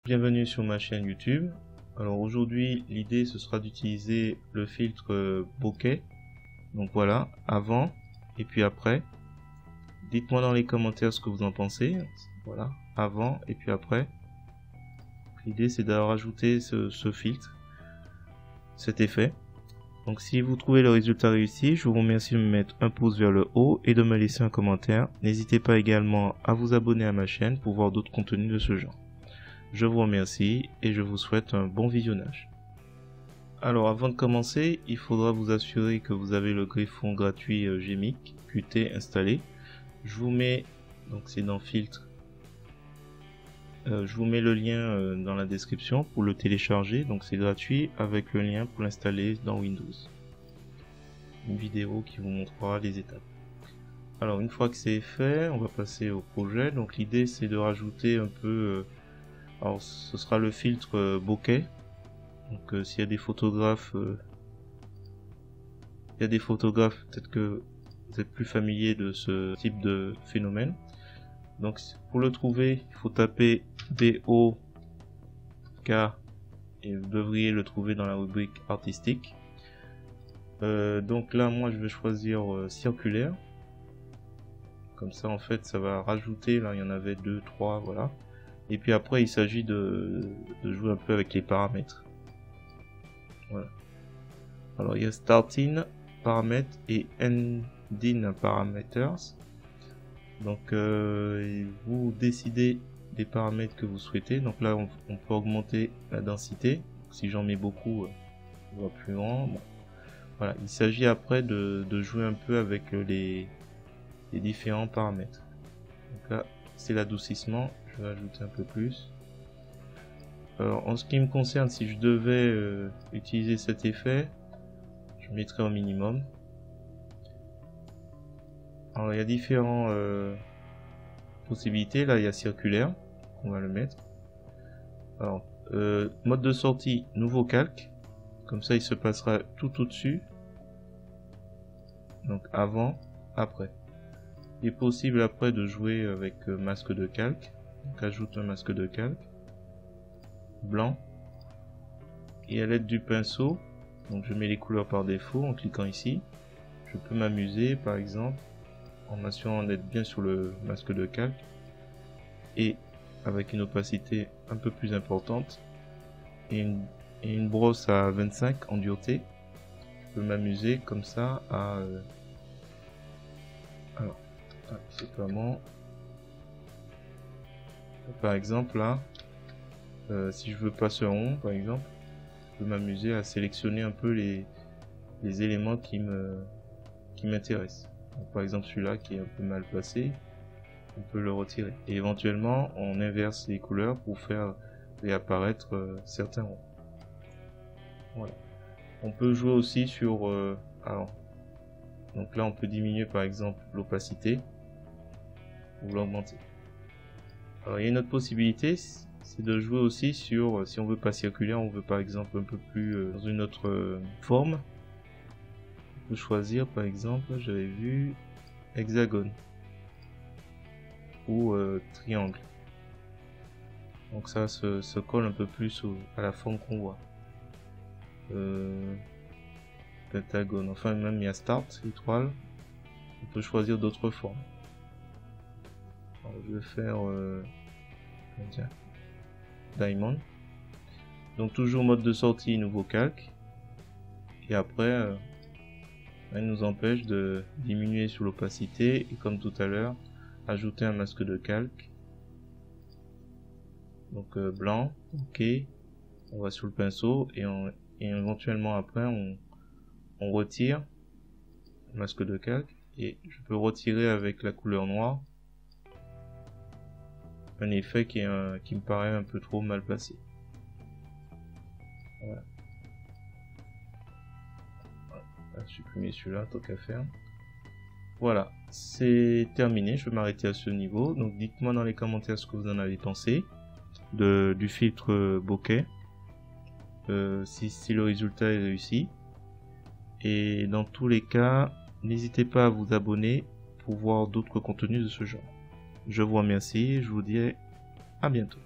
Bienvenue sur ma chaîne YouTube. Alors aujourd'hui l'idée ce sera d'utiliser le filtre bokeh. Donc voilà, avant et puis après. Dites-moi dans les commentaires ce que vous en pensez. Voilà, avant et puis après. L'idée c'est de rajouter ce filtre, cet effet. Donc si vous trouvez le résultat réussi, je vous remercie de me mettre un pouce vers le haut et de me laisser un commentaire. N'hésitez pas également à vous abonner à ma chaîne pour voir d'autres contenus de ce genre. Je vous remercie et je vous souhaite un bon visionnage. Alors avant de commencer, il faudra vous assurer que vous avez le greffon gratuit Gmic Qt installé. Je vous mets, donc c'est dans filtre, je vous mets le lien dans la description pour le télécharger, donc c'est gratuit avec le lien pour l'installer dans Windows. Une vidéo qui vous montrera les étapes. Alors une fois que c'est fait, on va passer au projet. Donc l'idée c'est de rajouter un peu... alors ce sera le filtre bokeh. Donc s'il y a des photographes, peut-être que vous êtes plus familier de ce type de phénomène. Donc pour le trouver, il faut taper BOK et vous devriez le trouver dans la rubrique artistique. Donc là moi je vais choisir circulaire. Comme ça en fait ça va rajouter, là il y en avait 2, 3, voilà. Et puis après il s'agit de jouer un peu avec les paramètres. Voilà. Alors il y a Starting paramètres et Ending parameters. Donc vous décidez des paramètres que vous souhaitez. Donc là on peut augmenter la densité. Si j'en mets beaucoup, on va plus grand. Bon. Voilà, il s'agit après de jouer un peu avec les différents paramètres. Donc là c'est l'adoucissement. Je vais ajouter un peu plus. Alors, en ce qui me concerne, si je devais utiliser cet effet, je mettrais au minimum. Alors, il y a différentes possibilités. Là, il y a circulaire. On va le mettre. Alors, mode de sortie, nouveau calque. Comme ça, il se passera tout au-dessus. Donc, avant, après. Il est possible après de jouer avec masque de calque. Donc, ajoute un masque de calque. Blanc, et à l'aide du pinceau, donc je mets les couleurs par défaut en cliquant ici. Je peux m'amuser par exemple en m'assurant d'être bien sur le masque de calque et avec une opacité un peu plus importante et une brosse à 25 en dureté. Je peux m'amuser comme ça à alors c'est comment par exemple là. Si je veux passer rond par exemple, je peux m'amuser à sélectionner un peu les éléments qui m'intéressent. Par exemple celui-là qui est un peu mal placé, on peut le retirer. Et éventuellement on inverse les couleurs pour faire réapparaître certains ronds. Voilà. On peut jouer aussi sur... alors, donc là on peut diminuer par exemple l'opacité ou l'augmenter. Alors il y a une autre possibilité, c'est de jouer aussi sur, si on veut pas circulaire, on veut par exemple un peu plus dans une autre forme. On peut choisir par exemple, j'avais vu hexagone ou triangle. Donc ça se colle un peu plus à la forme qu'on voit. Pentagone, enfin même il y a start, étoile. On peut choisir d'autres formes. Alors, je vais faire diamond. Donc toujours mode de sortie, nouveau calque. Et après, elle nous empêche de diminuer sur l'opacité. Et comme tout à l'heure, ajouter un masque de calque. Donc blanc, ok. On va sur le pinceau et éventuellement après on retire le masque de calque. Et je peux retirer avec la couleur noire un effet qui me paraît un peu trop mal placé. Voilà. On va supprimer celui-là, tant qu'à faire. Voilà, c'est terminé. Je vais m'arrêter à ce niveau. Donc dites-moi dans les commentaires ce que vous en avez pensé du filtre bokeh. Si le résultat est réussi. Et dans tous les cas, n'hésitez pas à vous abonner pour voir d'autres contenus de ce genre. Je vous remercie, je vous dis à bientôt.